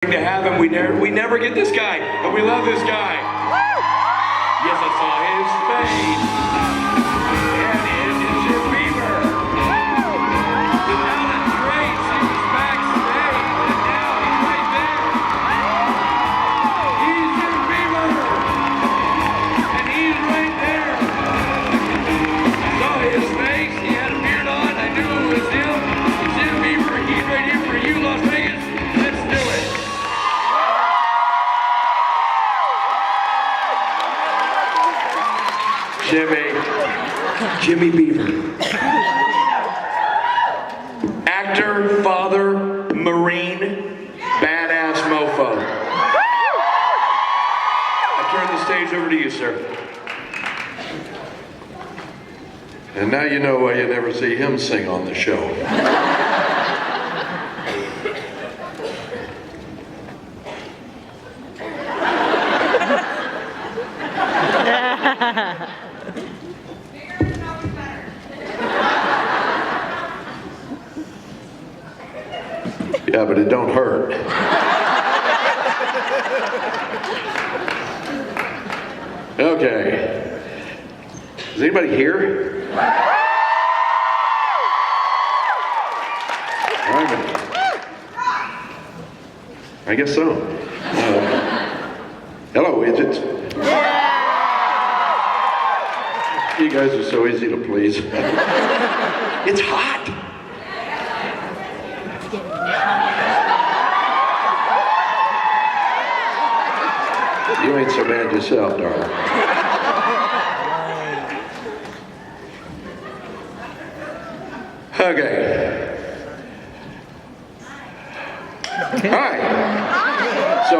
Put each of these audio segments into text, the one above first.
To have him, we never get this guy, and we love this guy. Yes, I saw his face. And it's Jim Beaver. The talent trace, he was backstage, and now he's right there. He's Jim Beaver, and he's right there. Saw his face, he had a beard on, I knew it was him. Jim Beaver, he's right here for you, Las Vegas. Let's do it. Jimmy Beaver. Actor, father, Marine, badass mofo. I turn the stage over to you, sir. And now you know why you never see him sing on the show. Yeah, but it don't hurt. Okay. Is anybody here? All right. I guess so. Hello, idiots. You guys are so easy to please. It's hot. You ain't so bad yourself, darling. Okay. All right. So,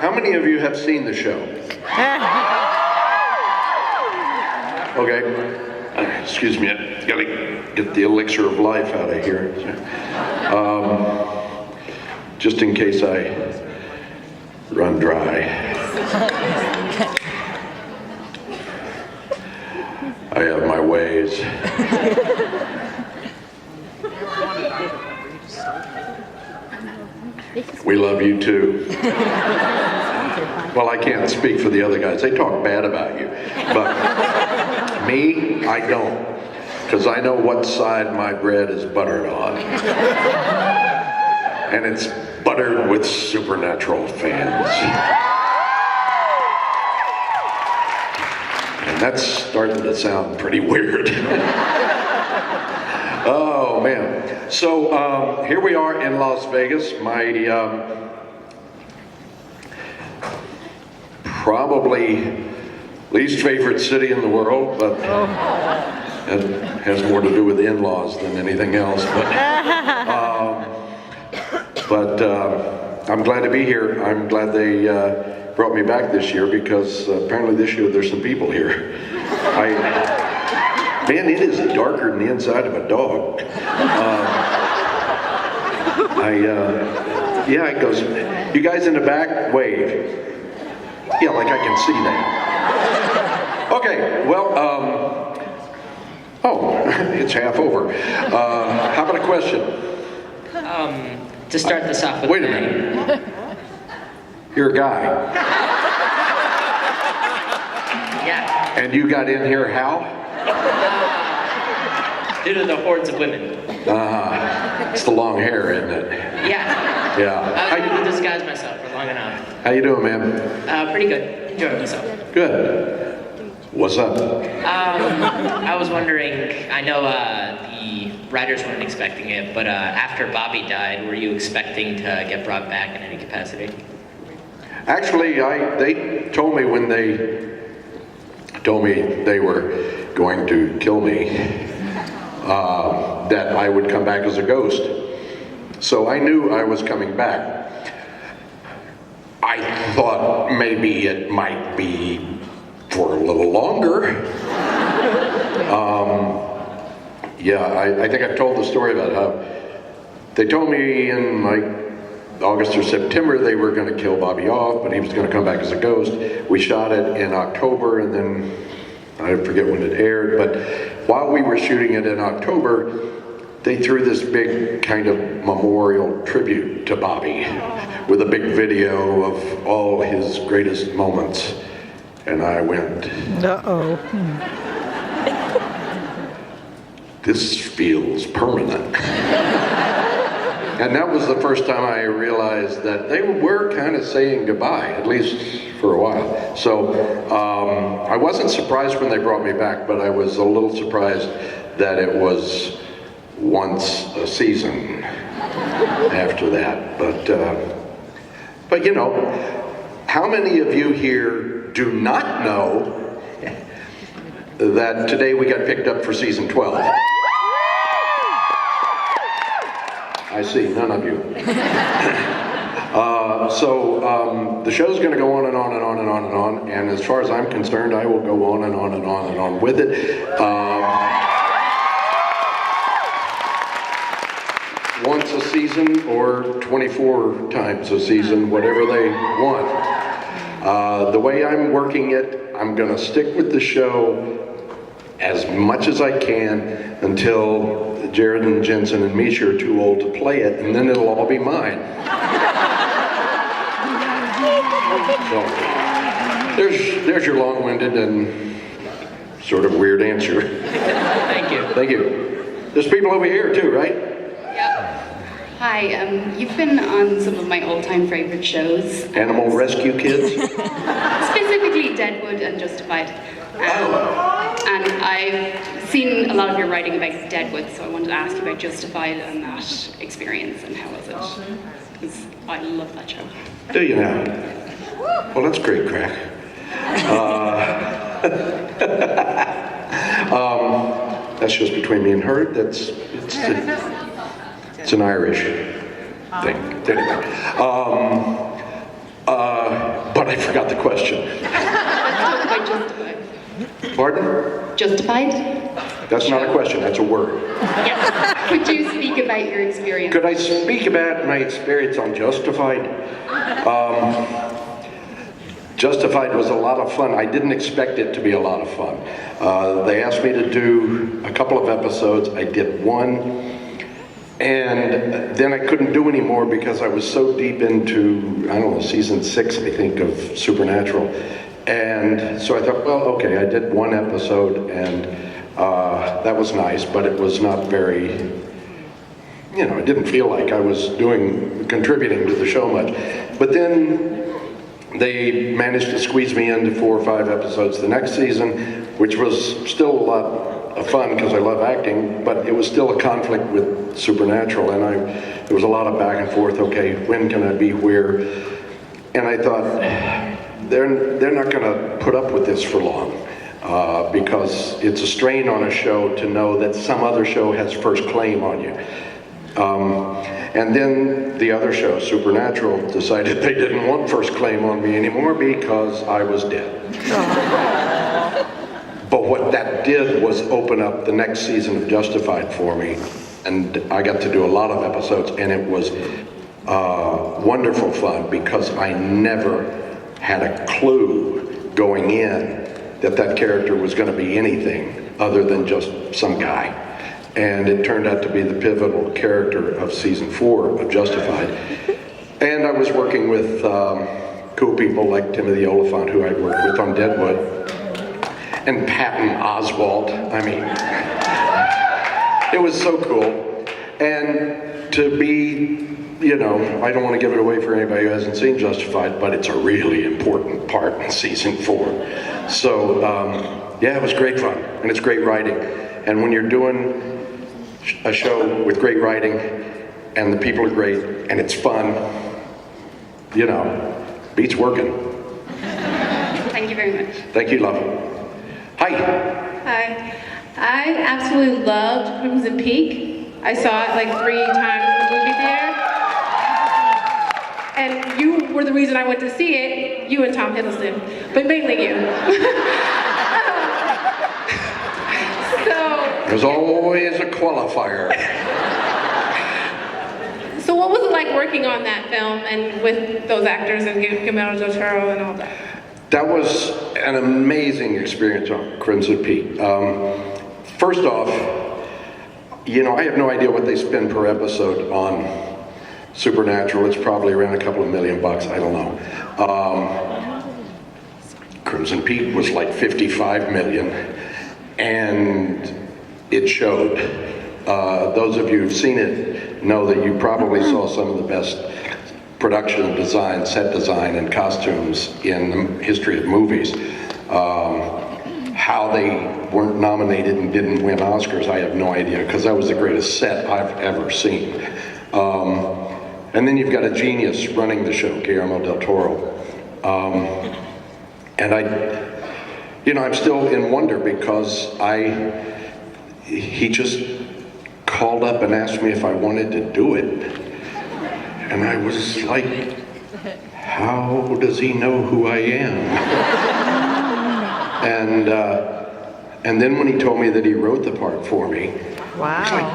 how many of you have seen the show? Okay. Excuse me, I gotta get the elixir of life out of here. Just in case I run dry. I have my ways. We love you too. Well, I can't speak for the other guys. They talk bad about you. But me, I don't. Because I know what side my bread is buttered on. And it's buttered with supernatural fans. And that's starting to sound pretty weird. Oh, man. So, here we are in Las Vegas. My, probably least favorite city in the world, but it has more to do with in-laws than anything else. But I'm glad to be here. I'm glad they brought me back this year because apparently this year there's some people here. Man, it is darker than the inside of a dog. Yeah, it goes, you guys in the back, wave. Yeah, like I can see that. Okay, well, oh, it's half over. How about a question? To start this off with. Wait a minute. You're a guy. Yeah. And you got in here how? Due to the hordes of women. It's the long hair, isn't it? Yeah. Yeah. I was able to disguise myself for long enough. How you doing, man? Pretty good. Enjoying myself. Good. What's up? I was wondering, I know the writers weren't expecting it, but after Bobby died, were you expecting to get brought back in any capacity? Actually, they told me when they told me they were going to kill me, that I would come back as a ghost. So I knew I was coming back. I thought maybe it might be for a little longer. Yeah, I think I've told the story about how they told me in like August or September they were going to kill Bobby off, but he was going to come back as a ghost. We shot it in October, and then I forget when it aired, but while we were shooting it in October, they threw this big kind of memorial tribute to Bobby with a big video of all his greatest moments. And I went, Uh-oh. this feels permanent. And that was the first time I realized that they were kind of saying goodbye, at least for a while. So I wasn't surprised when they brought me back, but I was a little surprised that it was once a season after that. But you know, how many of you here do not know that today we got picked up for season 12? I see, none of you. So the show's going to go on and on and on and on and on, and as far as I'm concerned, I will go on and on and on and on with it. Once a season or 24 times a season, whatever they want. The way I'm working it, I'm going to stick with the show as much as I can until Jared and Jensen and Misha are too old to play it, and then it'll all be mine. So, there's your long-winded and sort of weird answer. Thank you. Thank you. There's people over here too, right? Yep. Hi, you've been on some of my all-time favorite shows. Animal Rescue Kids? Specifically Deadwood and Justified. And I've seen a lot of your writing about Deadwood, so I wanted to ask you about Justified and that experience and how was it? Because I love that show. Do you now? Well, that's great crack. That's just between me and her. It's an Irish thing. Anyway. But I forgot the question. Let's talk about Justified. Pardon? Justified? That's not a question, that's a word. Yes. Could you speak about your experience? Could I speak about my experience on Justified? Justified was a lot of fun. I didn't expect it to be a lot of fun. They asked me to do a couple of episodes. I did one, and then I couldn't do any more because I was so deep into, I don't know, season 6, I think, of Supernatural. And so I thought, well, okay, I did one episode, and that was nice, but it was not very, you know, I didn't feel like I was contributing to the show much. But then they managed to squeeze me into 4 or 5 episodes the next season, which was still a lot of fun because I love acting, but it was still a conflict with Supernatural, and there was a lot of back and forth. Okay, when can I be where? And I thought, they're not going to put up with this for long because it's a strain on a show to know that some other show has first claim on you. And then the other show, Supernatural, decided they didn't want first claim on me anymore because I was dead. But what that did was open up the next season of Justified for me, and I got to do a lot of episodes, and it was wonderful fun because I never had a clue going in that character was going to be anything other than just some guy. And it turned out to be the pivotal character of season 4 of Justified. And I was working with cool people like Timothy Oliphant, who I'd worked with on Deadwood, and Patton Oswalt. I mean, it was so cool. And to be, you know, I don't want to give it away for anybody who hasn't seen Justified, but it's a really important part in season 4. So, yeah, it was great fun, and it's great writing. And when you're doing a show with great writing, and the people are great, and it's fun, you know, beats working. Thank you very much. Thank you, love. Hi. Hi. I absolutely loved Crimson Peak. I saw it like 3 times in the movie theater. And you were the reason I went to see it, you and Tom Hiddleston, but mainly you. There's always a qualifier. So what was it like working on that film and with those actors and Guillermo del Toro and all that? That was an amazing experience on Crimson Peak. First off, You know, I have no idea what they spend per episode on Supernatural. It's probably around a couple of $1 million, I don't know. Crimson Peak was like 55 million, and it showed. Those of you who've seen it know that you probably saw some of the best production design, set design, and costumes in the history of movies. How they weren't nominated and didn't win Oscars, I have no idea, because that was the greatest set I've ever seen. And then you've got a genius running the show, Guillermo del Toro. And I'm still in wonder because he just called up and asked me if I wanted to do it. And I was like, how does he know who I am? And then when he told me that he wrote the part for me, Wow. I was like,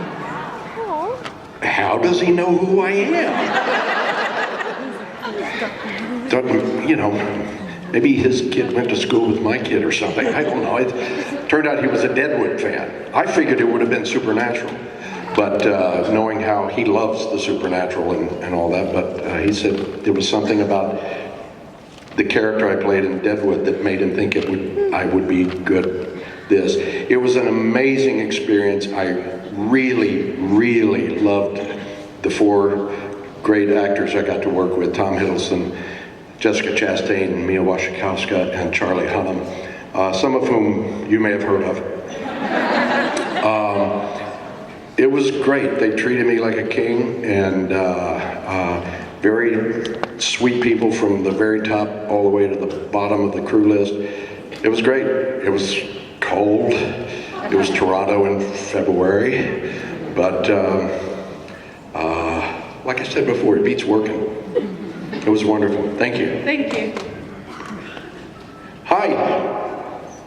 how does he know who I am? Doesn't, maybe his kid went to school with my kid or something. I don't know. It turned out he was a Deadwood fan. I figured it would have been Supernatural, but knowing how he loves the Supernatural and all that, but he said there was something about the character I played in Deadwood that made him think I would be good at this. It was an amazing experience. I really, really loved the 4 great actors I got to work with: Tom Hiddleston, Jessica Chastain, Mia Wasikowska, and Charlie Hunnam, some of whom you may have heard of. It was great. They treated me like a king, and very sweet people from the very top all the way to the bottom of the crew list. It was great. It was cold. It was Toronto in February, but like I said before, it beats working. It was wonderful. Thank you. Thank you. Hi.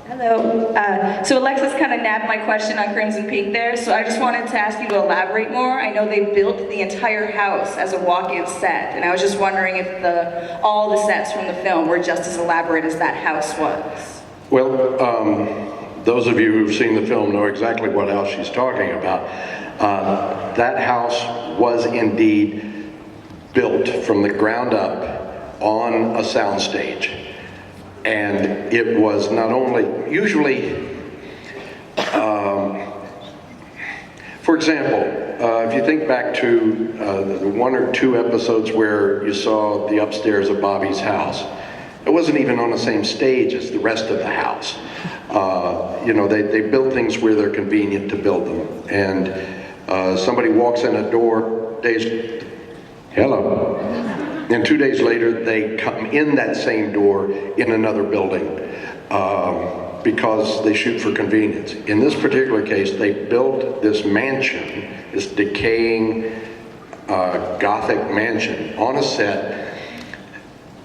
Hello. So Alexis kind of nabbed my question on Crimson Peak there, so I just wanted to ask you to elaborate more. I know they built the entire house as a walk-in set, and I was just wondering if all the sets from the film were just as elaborate as that house was. Well, those of you who've seen the film know exactly what house she's talking about. That house was indeed built from the ground up on a soundstage. And it was not only, usually, for example, if you think back to the 1 or 2 episodes where you saw the upstairs of Bobby's house, it wasn't even on the same stage as the rest of the house. They build things where they're convenient to build them. And somebody walks in a door, hello. And 2 days later, they come in that same door in another building because they shoot for convenience. In this particular case, they built this mansion, this decaying Gothic mansion on a set,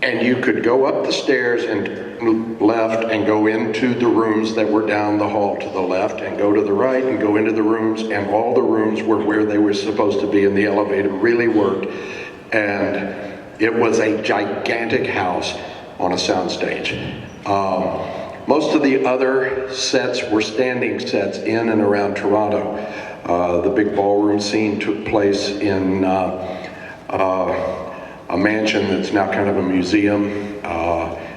and you could go up the stairs and left and go into the rooms that were down the hall to the left, and go to the right and go into the rooms, and all the rooms were where they were supposed to be, and the elevator really worked. And it was a gigantic house on a soundstage. Most of the other sets were standing sets in and around Toronto. The big ballroom scene took place in a mansion that's now kind of a museum.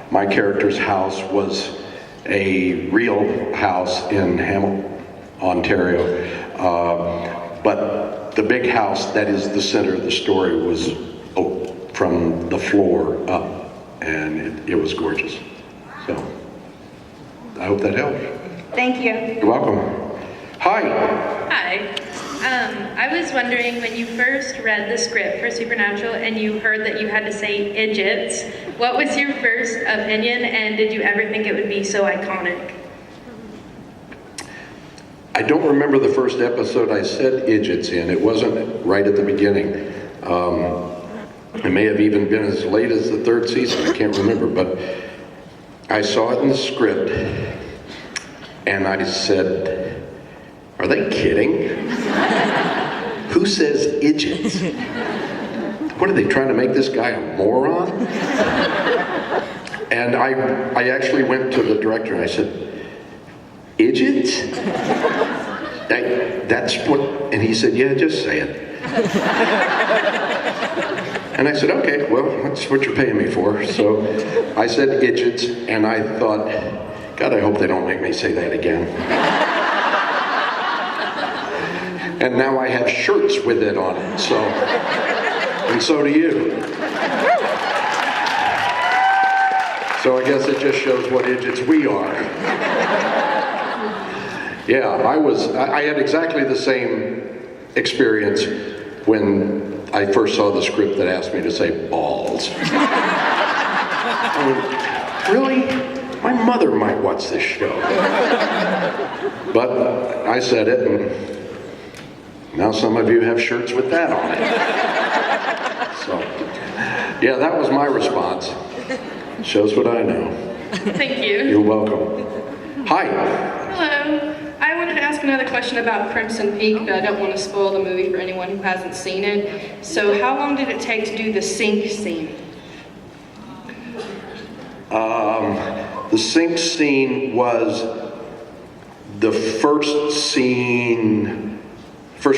My character's house was a real house in Hamilton, Ontario. But the big house that is the center of the story was from the floor up, and it was gorgeous. So, I hope that helps. Thank you. You're welcome. Hi. Hi. I was wondering, when you first read the script for Supernatural and you heard that you had to say idiots, what was your first opinion, and did you ever think it would be so iconic? I don't remember the first episode I said idiots in. It wasn't right at the beginning. It may have even been as late as the 3rd season, I can't remember, but I saw it in the script, and I said, are they kidding? Who says idiots? What, are they trying to make this guy a moron? And I actually went to the director and I said, idiots? That's what, and he said, yeah, just say it. And I said, okay, well, that's what you're paying me for. So I said idiots, and I thought, God, I hope they don't make me say that again. And now I have shirts with it on it, so, and so do you. So I guess it just shows what idiots we are. Yeah, I had exactly the same experience when I first saw the script that asked me to say balls. I mean, really? My mother might watch this show. But I said it, and now some of you have shirts with that on it. So, yeah, that was my response. Shows what I know. Thank you. You're welcome. Hi. Hello. I wanted to ask another question about Crimson Peak, but I don't want to spoil the movie for anyone who hasn't seen it. So how long did it take to do the sink scene? The sink scene was the first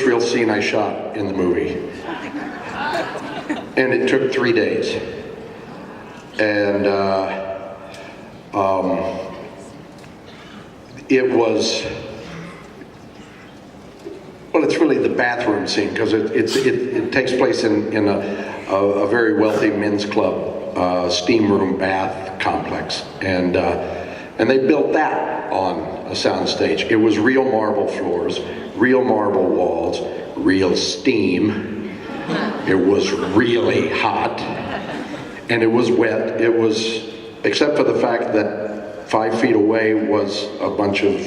real scene I shot in the movie. And it took 3 days. And it was, well, it's really the bathroom scene, because it takes place in a very wealthy men's club, steam room bath complex. And they built that on a soundstage. It was real marble floors, real marble walls, real steam. It was really hot, and it was wet. It was, except for the fact that 5 feet away was a bunch of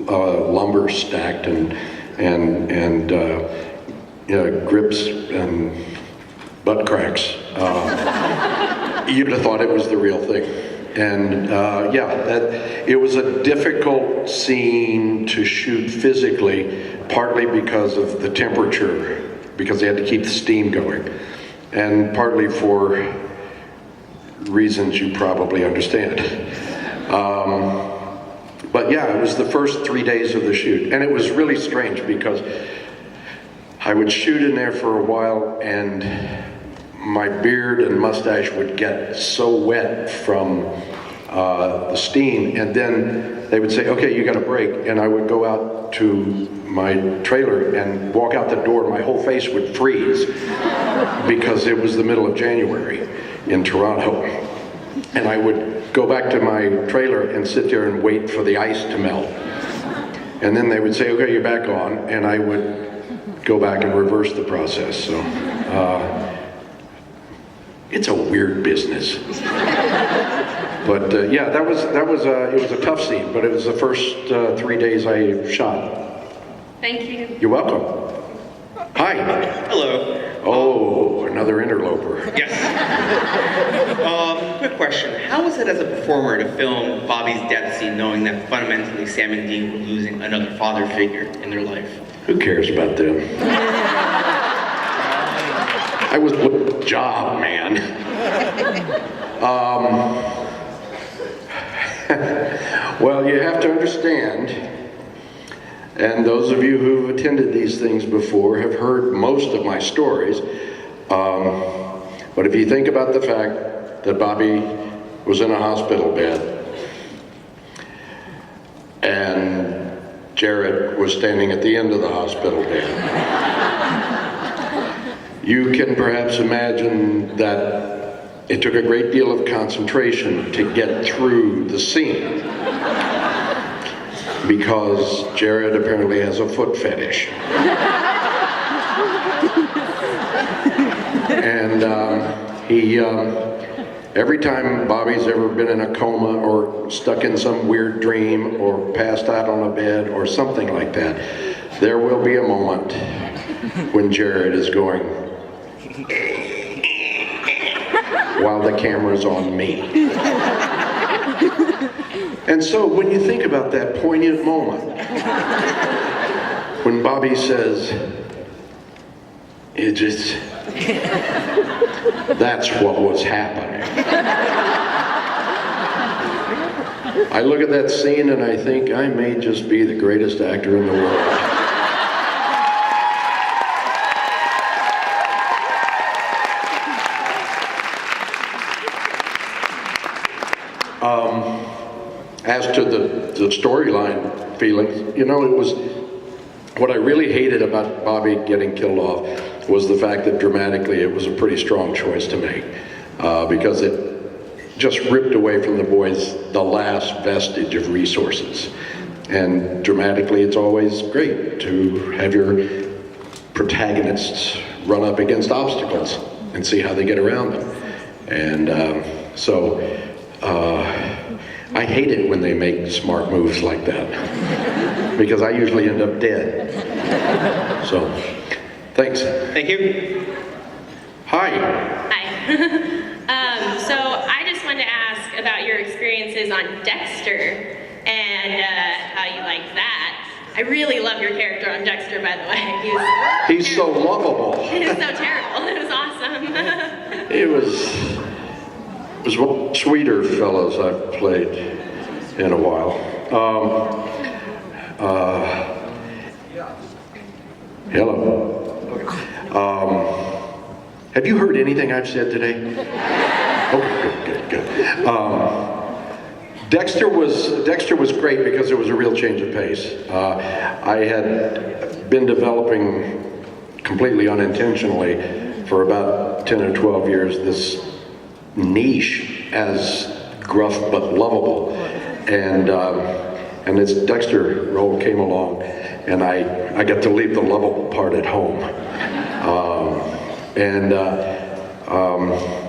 lumber stacked and grips and butt cracks. You'd have thought it was the real thing. And it was a difficult scene to shoot physically, partly because of the temperature, because they had to keep the steam going, and partly for reasons you probably understand. But yeah, it was the first 3 days of the shoot, and it was really strange because I would shoot in there for a while, and my beard and mustache would get so wet from the steam, and then they would say, okay, you got a break, and I would go out to my trailer and walk out the door, my whole face would freeze because it was the middle of January in Toronto. And I would go back to my trailer and sit there and wait for the ice to melt. And then they would say, okay, you're back on, and I would go back and reverse the process. So it's a weird business. But yeah, it was a tough scene, but it was the first 3 days I shot. Thank you. You're welcome. Hi. Hello. Oh, another interloper. Yes. Quick question. How was it as a performer to film Bobby's death scene knowing that fundamentally Sam and Dee were losing another father figure in their life? Who cares about them? I was with a job, man. Well, you have to understand, and those of you who've attended these things before have heard most of my stories, but if you think about the fact that Bobby was in a hospital bed and Jared was standing at the end of the hospital bed, you can perhaps imagine that it took a great deal of concentration to get through the scene, because Jared apparently has a foot fetish. And every time Bobby's ever been in a coma or stuck in some weird dream or passed out on a bed or something like that, there will be a moment when Jared is going while the camera's on me. And so when you think about that poignant moment, when Bobby says, that's what was happening. I look at that scene and I think I may just be the greatest actor in the world. As to the storyline feelings, you know, it was, what I really hated about Bobby getting killed off was the fact that dramatically it was a pretty strong choice to make, because it just ripped away from the boys the last vestige of resources. And dramatically, it's always great to have your protagonists run up against obstacles and see how they get around them. And so I hate it when they make smart moves like that, because I usually end up dead. So, thanks. Thank you. Hi. Hi. So I just wanted to ask about your experiences on Dexter and how you liked that. I really love your character on Dexter, by the way. He's so lovable. He was so terrible. It was awesome. It was one of the sweeter fellows I've played in a while. Hello. Have you heard anything I've said today? Oh, good. Dexter was great because it was a real change of pace. I had been developing completely unintentionally for about 10 or 12 years this niche as gruff but lovable, and this Dexter role came along, and I got to leave the lovable part at home.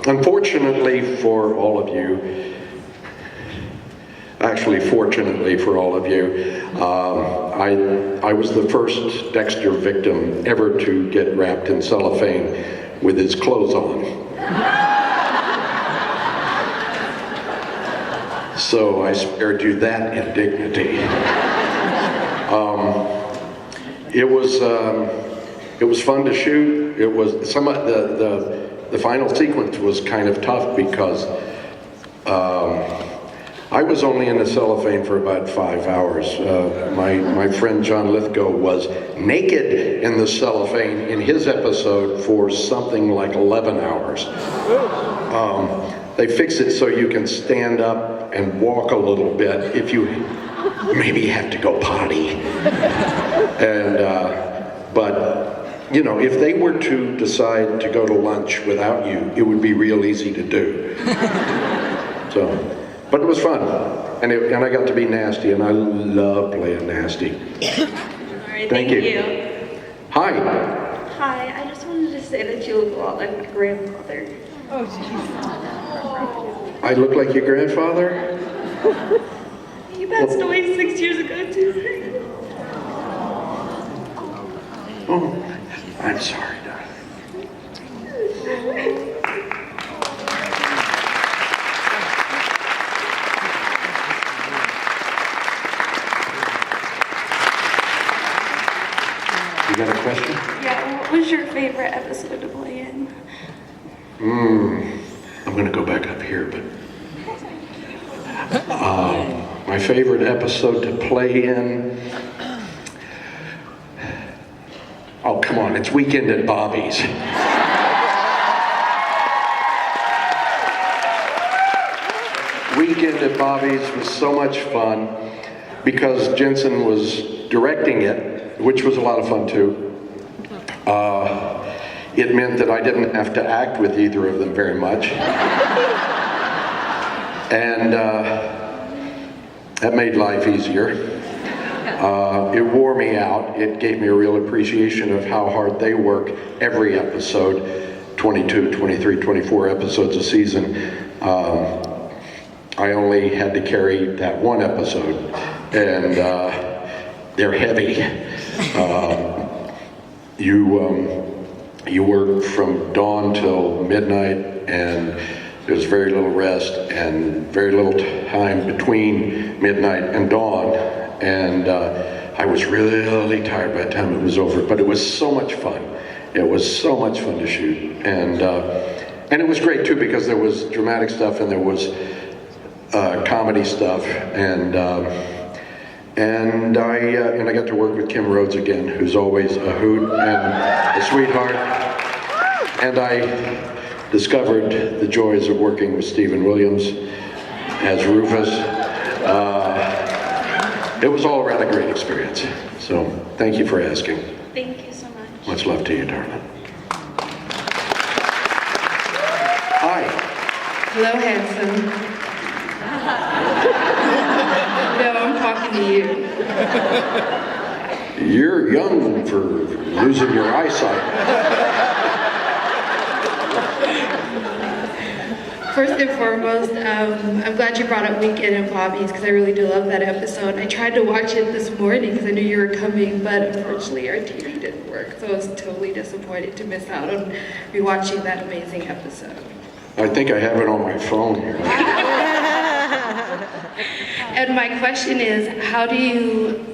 Unfortunately for all of you, actually fortunately for all of you, I was the first Dexter victim ever to get wrapped in cellophane with his clothes on. So I spared you that indignity. It was fun to shoot. It was the final sequence was kind of tough because I was only in the cellophane for about 5 hours. My friend John Lithgow was naked in the cellophane in his episode for something like 11 hours. They fix it so you can stand up and walk a little bit if you maybe have to go potty. But you know, if they were to decide to go to lunch without you, it would be real easy to do. So, but it was fun, and I got to be nasty, and I love playing nasty. All right, thank you. Hi. Hi, I just wanted to say that you look a lot like my grandfather. Oh, jeez. I look like your grandfather? He passed away 6 years ago, too. Oh, I'm sorry, darling. You got a question? Yeah, what was your favorite episode to play in? I'm going to go back up here, but my favorite episode to play in. Oh, come on, it's Weekend at Bobby's. Weekend at Bobby's was so much fun because Jensen was directing it, which was a lot of fun too. It meant that I didn't have to act with either of them very much. And that made life easier. It wore me out. It gave me a real appreciation of how hard they work every episode, 22, 23, 24 episodes a season. I only had to carry that one episode, and they're heavy. You work from dawn till midnight, and there's very little rest and very little time between midnight and dawn. And I was really tired by the time it was over, but it was so much fun. It was so much fun to shoot, and it was great too because there was dramatic stuff and there was comedy stuff, and I got to work with Kim Rhodes again, who's always a hoot and a sweetheart. And I discovered the joys of working with Stephen Williams as Rufus. It was all around a great experience. So thank you for asking. Thank you so much. Much love to you, darling. Hi. Hello, handsome. No, I'm talking to you. You're young for losing your eyesight. First and foremost, I'm glad you brought up Weekend at Bobby's because I really do love that episode. I tried to watch it this morning because I knew you were coming, but unfortunately our TV didn't work, so I was totally disappointed to miss out on rewatching that amazing episode. I think I have it on my phone. And my question is, how do you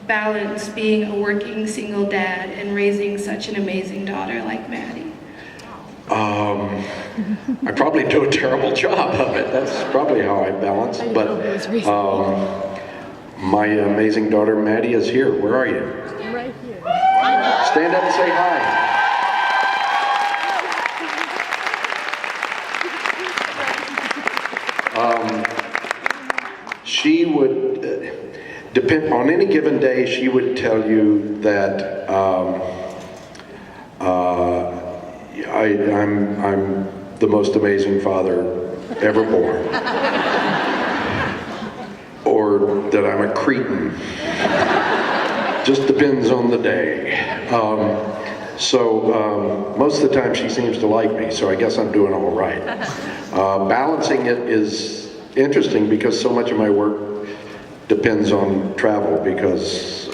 balance being a working single dad and raising such an amazing daughter like Maddie? I probably do a terrible job of it. That's probably how I balance. But my amazing daughter Maddie is here. Where are you? Right here. Stand up and say hi. She would depend on any given day. She would tell you that I'm the most amazing father ever born, or that I'm a cretin. Just depends on the day. Most of the time she seems to like me, so I guess I'm doing all right. Balancing it is interesting because so much of my work depends on travel, because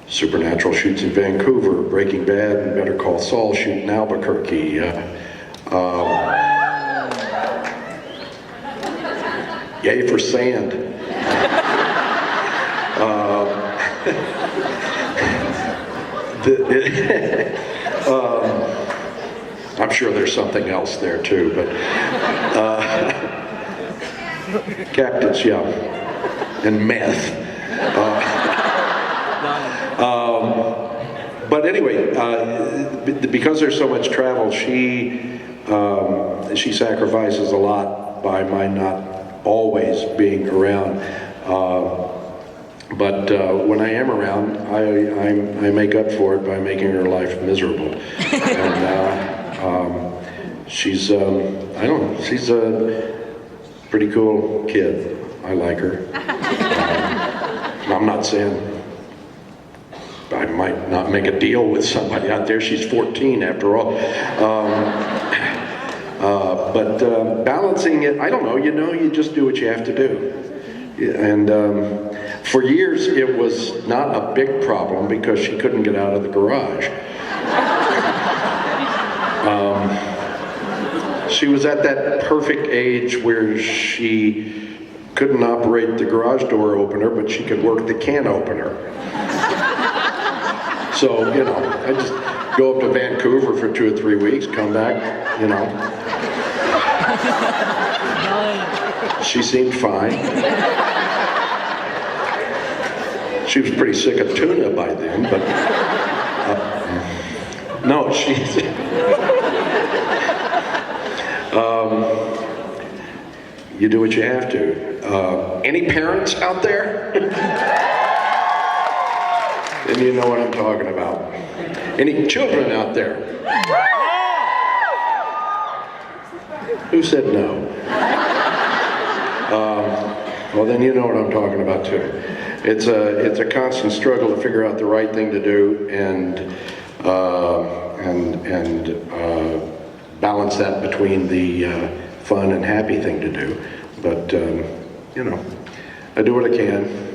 Supernatural shoots in Vancouver, Breaking Bad and Better Call Saul shoot in Albuquerque. Yay for sand. I'm sure there's something else there too, but cactus, yeah, and meth. But anyway, because there's so much travel, she sacrifices a lot by my not always being around. But when I am around, I make up for it by making her life miserable. And she's, I don't know, she's a pretty cool kid. I like her. I'm not saying I might not make a deal with somebody out there. She's 14 after all. But balancing it, I don't know, you just do what you have to do. And for years it was not a big problem because she couldn't get out of the garage. She was at that perfect age where she couldn't operate the garage door opener, but she could work the can opener. So, I just go up to Vancouver for 2 or 3 weeks, come back, She seemed fine. She was pretty sick of tuna by then, but no, she's... you do what you have to. Any parents out there? And you know what I'm talking about. Any children out there? Who said no? Well, then you know what I'm talking about too. It's a constant struggle to figure out the right thing to do and balance that between the fun and happy thing to do. But I do what I can.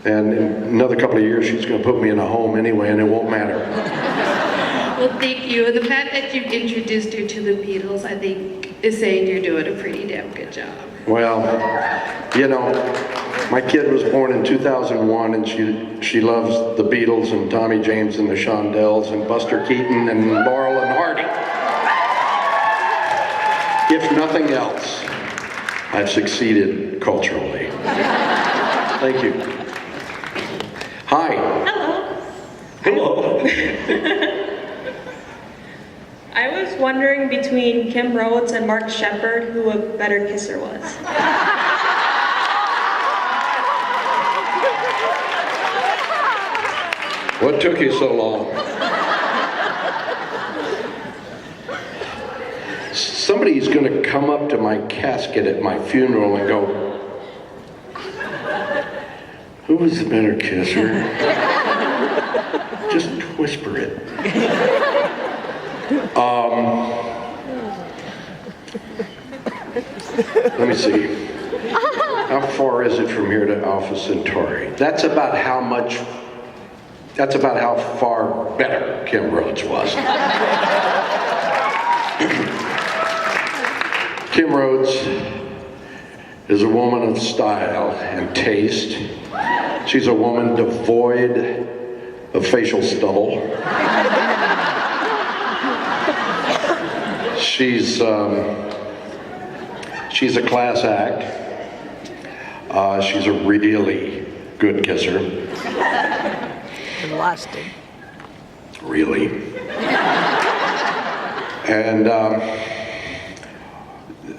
And in another couple of years, she's going to put me in a home anyway, and it won't matter. Well, thank you. The fact that you introduced her to the Beatles, I think, is saying you're doing a pretty damn good job. Well, my kid was born in 2001, and she loves the Beatles and Tommy James and the Shondells and Buster Keaton and Laurel and Hardy. If nothing else. I've succeeded culturally. Thank you. Hi. Hello. I was wondering between Kim Rhodes and Mark Shepard who a better kisser was. What took you so long? Somebody's going to come up to my casket at my funeral and go, who was the better kisser? Just whisper it. Let me see. How far is it from here to Alpha Centauri? That's about how far better Kim Rhodes was. Kim Rhodes is a woman of style and taste. She's a woman devoid of facial stubble. She's a class act. She's a really good kisser. Lasting. Really. And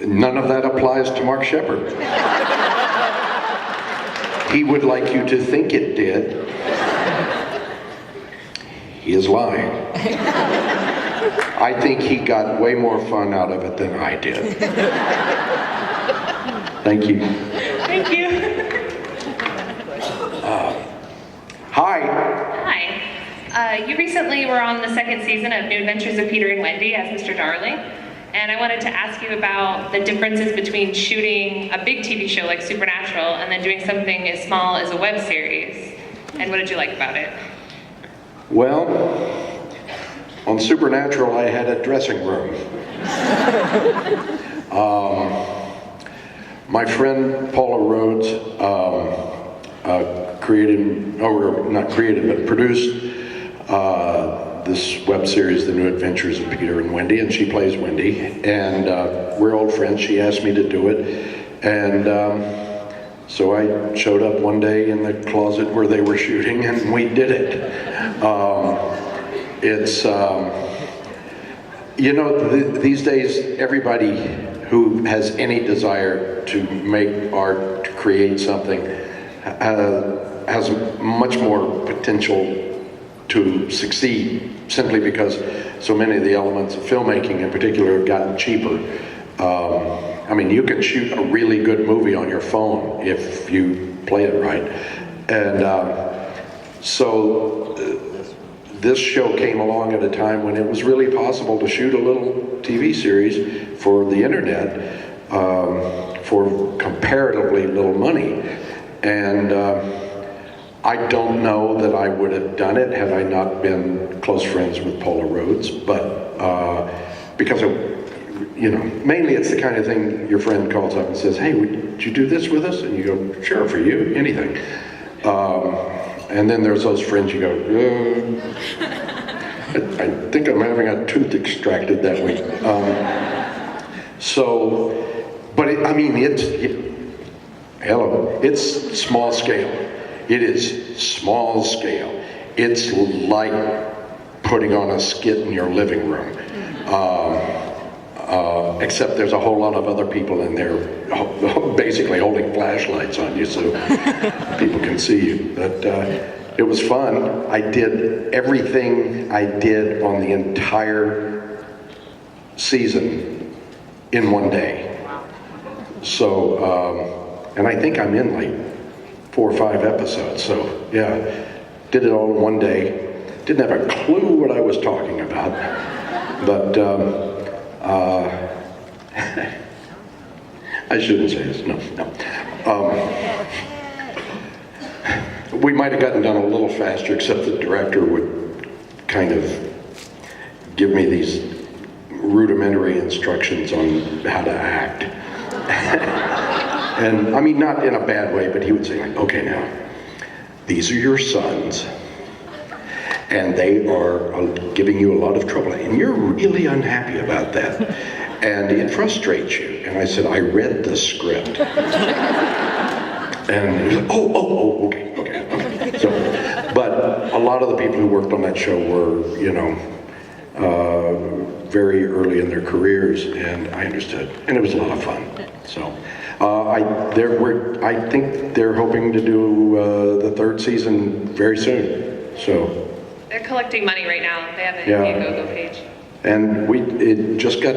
none of that applies to Mark Shepard. He would like you to think it did. He is lying. I think he got way more fun out of it than I did. Thank you. Thank you. Hi. Hi. You recently were on the second season of New Adventures of Peter and Wendy as Mr. Darling, and I wanted to ask you about the differences between shooting a big TV show like Supernatural and then doing something as small as a web series. And what did you like about it? Well, on Supernatural, I had a dressing room. My friend Paula Rhodes produced this web series, The New Adventures of Peter and Wendy, and she plays Wendy. And we're old friends. She asked me to do it. And so I showed up one day in the closet where they were shooting, and we did it. These days, everybody who has any desire to make art, to create something, has much more potential to succeed, simply because so many of the elements of filmmaking in particular have gotten cheaper. I mean, you can shoot a really good movie on your phone if you play it right. And so this show came along at a time when it was really possible to shoot a little TV series for the internet for comparatively little money. And I don't know that I would have done it had I not been close friends with Paula Rhodes, but because mainly it's the kind of thing your friend calls up and says, hey, would you do this with us? And you go, sure, for you, anything. And then there's those friends you go, I think I'm having a tooth extracted that week. It's small scale. It is small scale. It's like putting on a skit in your living room. Except there's a whole lot of other people in there basically holding flashlights on you so people can see you. But it was fun. I did everything I did on the entire season in one day. So, and I think I'm in like 4 or 5 episodes. So yeah, did it all in one day. Didn't have a clue what I was talking about, but I shouldn't say this, no. We might have gotten done a little faster, except the director would kind of give me these rudimentary instructions on how to act. And I mean, not in a bad way, but he would say, like, okay, now, these are your sons, and they are giving you a lot of trouble, and you're really unhappy about that, and it frustrates you. And I said, I read the script. And he was like, okay. So, but a lot of the people who worked on that show were, very early in their careers, and I understood, and it was a lot of fun. So, I think they're hoping to do the third season very soon. So. They're collecting money right now. They have an Yeah. Indiegogo page. And it just got,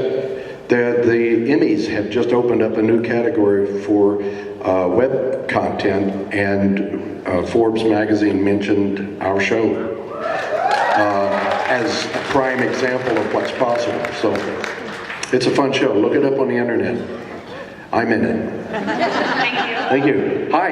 the Emmys have just opened up a new category for web content, and Forbes magazine mentioned our show as a prime example of what's possible. So it's a fun show. Look it up on the internet. I'm in it. Thank you. Thank you. Hi.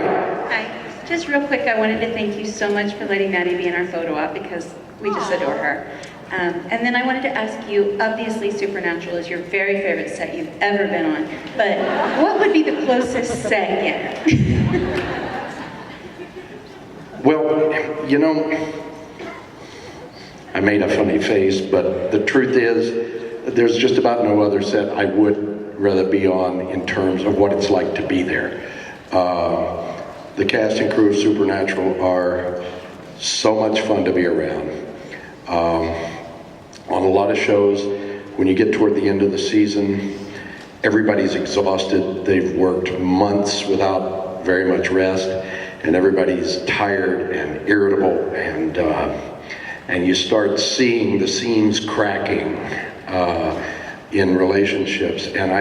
Hi. Just real quick, I wanted to thank you so much for letting Maddie be in our photo op because we just adore her. And then I wanted to ask you, obviously Supernatural is your very favorite set you've ever been on, but what would be the closest second? Well, I made a funny face, but the truth is, there's just about no other set I would rather be on in terms of what it's like to be there. The cast and crew of Supernatural are so much fun to be around. On a lot of shows, when you get toward the end of the season, everybody's exhausted. They've worked months without very much rest, and everybody's tired and irritable, and you start seeing the seams cracking in relationships, and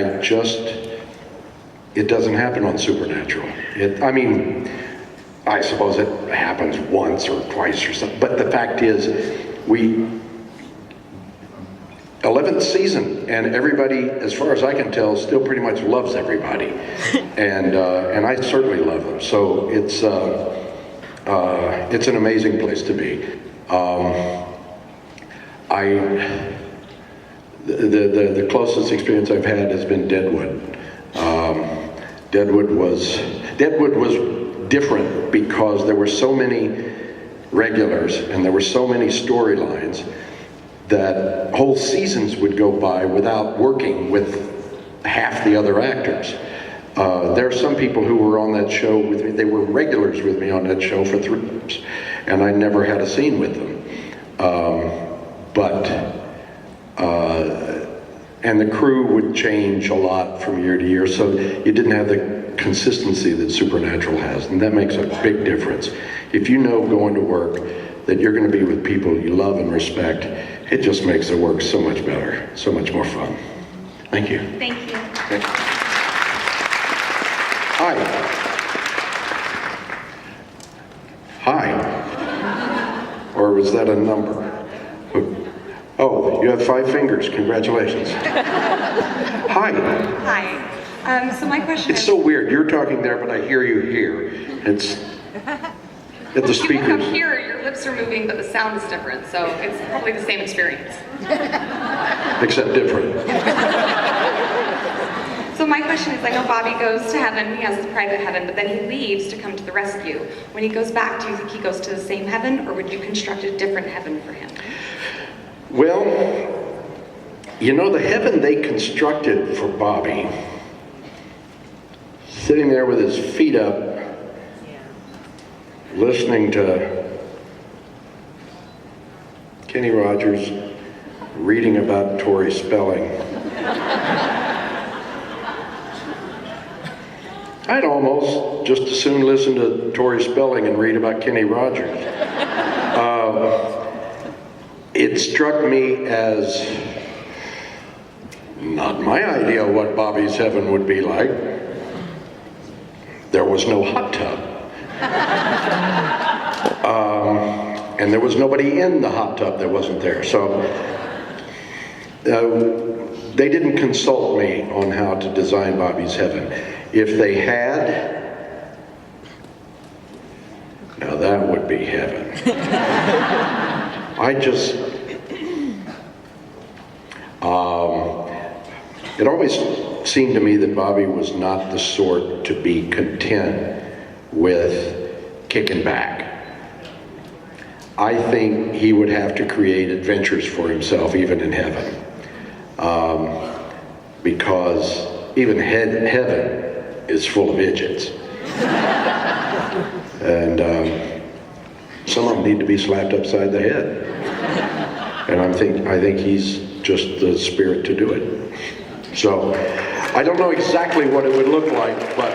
it doesn't happen on Supernatural. I suppose it happens once or twice or something, but the fact is, 11th season, and everybody, as far as I can tell, still pretty much loves everybody, and I certainly love them. So it's an amazing place to be. The closest experience I've had has been Deadwood. Deadwood was different because there were so many regulars and there were so many storylines that whole seasons would go by without working with half the other actors. There are some people who were on that show with me, they were regulars with me on that show for 3 years, and I never had a scene with them. And the crew would change a lot from year to year, so you didn't have the consistency that Supernatural has, and that makes a big difference. If you know going to work that you're going to be with people you love and respect, it just makes the work so much better, so much more fun. Thank you. Thank you. Hi. Hi. Or was that a number? Oh, you have 5 fingers. Congratulations. Hi. Hi. So my question It's so weird. You're talking there, but I hear you here. It's at the You speakers. look up here, your lips are moving, but the sound is different, so it's probably the same experience. Except different. So my question is, I know Bobby goes to heaven, he has his private heaven, but then he leaves to come to the rescue. When he goes back, do you think he goes to the same heaven, or would you construct a different heaven for him? Well, the heaven they constructed for Bobby, sitting there with his feet up, listening to Kenny Rogers reading about Tori Spelling. I'd almost just as soon listen to Tori Spelling and read about Kenny Rogers. It struck me as not my idea of what Bobby's heaven would be like. There was no hot tub. And there was nobody in the hot tub that wasn't there. So they didn't consult me on how to design Bobby's heaven. If they had, now that would be heaven. It always seemed to me that Bobby was not the sort to be content with kicking back. I think he would have to create adventures for himself even in heaven, because even heaven is full of idiots. And some of them need to be slapped upside the head. And I think he's just the spirit to do it. So, I don't know exactly what it would look like, but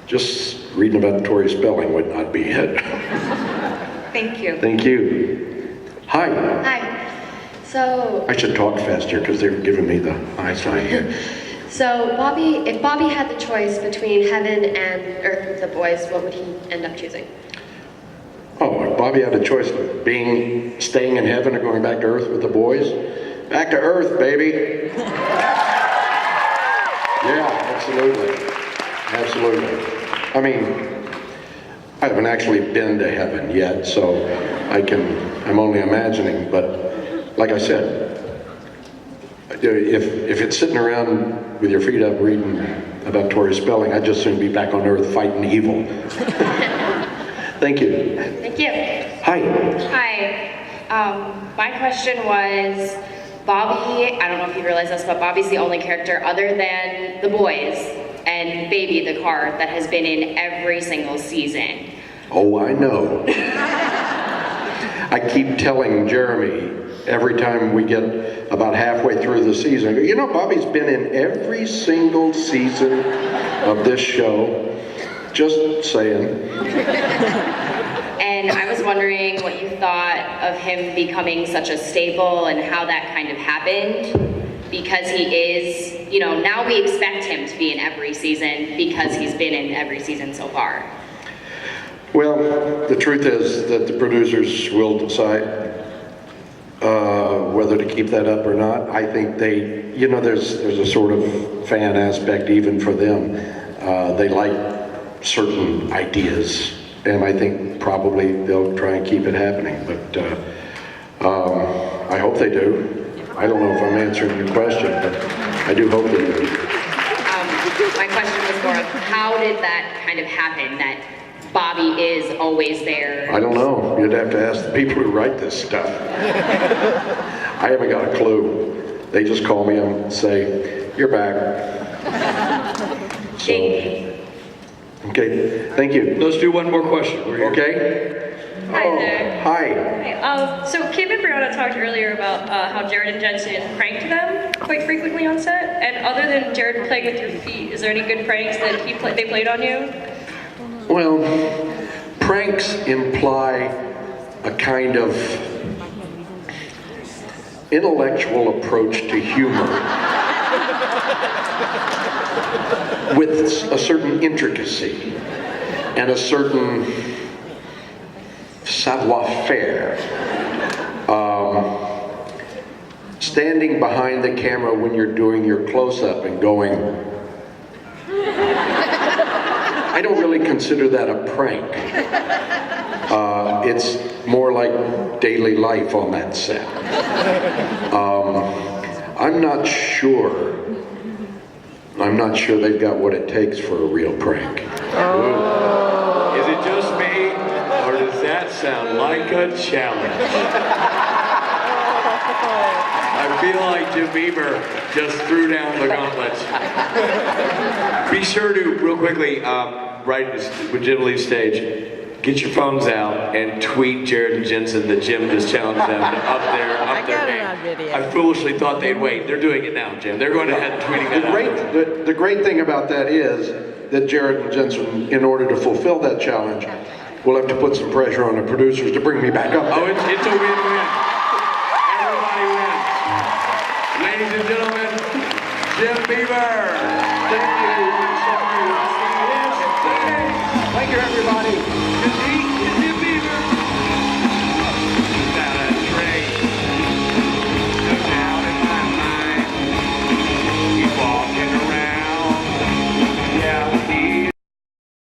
just reading about Tori Spelling would not be it. Thank you. Thank you. Hi. Hi. So, I should talk faster because they were giving me the eye sign here. so if Bobby had the choice between heaven and earth with the boys, what would he end up choosing? Oh, if Bobby had a choice of staying in heaven or going back to earth with the boys, back to earth, baby. Yeah, absolutely. Absolutely. I mean, I haven't actually been to heaven yet, so I'm only imagining, but like I said, if it's sitting around with your feet up reading about Tori Spelling, I'd just soon be back on earth fighting evil. Thank you. Thank you. Hi. Hi. My question was, Bobby, I don't know if you realize this, but Bobby's the only character other than the boys and Baby the car that has been in every single season. Oh, I know. I keep telling Jeremy every time we get about halfway through the season, I go, you know, Bobby's been in every single season of this show. Just saying. And I was wondering what you thought of him becoming such a staple and how that kind of happened. Because he is, now we expect him to be in every season because he's been in every season so far. Well, the truth is that the producers will decide whether to keep that up or not. I think there's a sort of fan aspect even for them. They like certain ideas, and I think probably they'll try and keep it happening, but I hope they do. I don't know if I'm answering your question, but I do hope they do. My question was more of how did that kind of happen, that Bobby is always there? I don't know. You'd have to ask the people who write this stuff. I haven't got a clue. They just call me and say, "You're back." So, okay, thank you. Let's do one more question. We're here. Okay. Hi there. Hi. So Kim and Brianna talked earlier about how Jared and Jensen pranked them quite frequently on set. And other than Jared playing with your feet, is there any good pranks that they played on you? Well, pranks imply a kind of intellectual approach to humor with a certain intricacy and a certain savoir-faire. Standing behind the camera when you're doing your close-up and going, I don't really consider that a prank. It's more like daily life on that set. I'm not sure they've got what it takes for a real prank. Is it just me, or does that sound like a challenge? I feel like Jim Beaver just threw down the gauntlet. Be sure to, real quickly, right when Jim leaves stage, get your phones out and tweet Jared and Jensen that Jim just challenged them up there. I foolishly thought they'd wait. They're doing it now, Jim. They're going ahead and tweeting that out. The great thing about that is that Jared and Jensen, in order to fulfill that challenge, will have to put some pressure on the producers to bring me back up there. Oh, it's a win-win. Everybody wins. Ladies and gentlemen, Jim Beaver. Thank you. Sorry. Thank you, everybody.